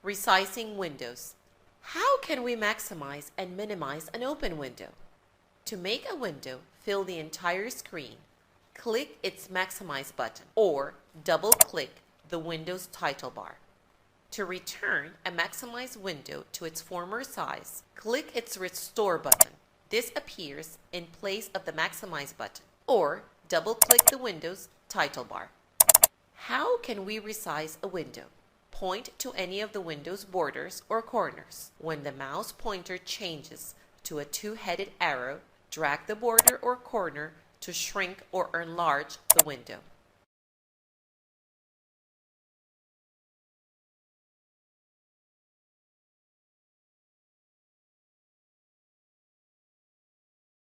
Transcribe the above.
Resizing windows. How can we maximize and minimize an open window? To make a window fill the entire screen, click its Maximize button or double-click the Window's title bar. To return a maximized window to its former size, click its Restore button. This appears in place of the Maximize button, or double-click the Window's title bar. How can we resize a window? Point to any of the window's borders or corners. When the mouse pointer changes to a two-headed arrow, drag the border or corner to shrink or enlarge the window.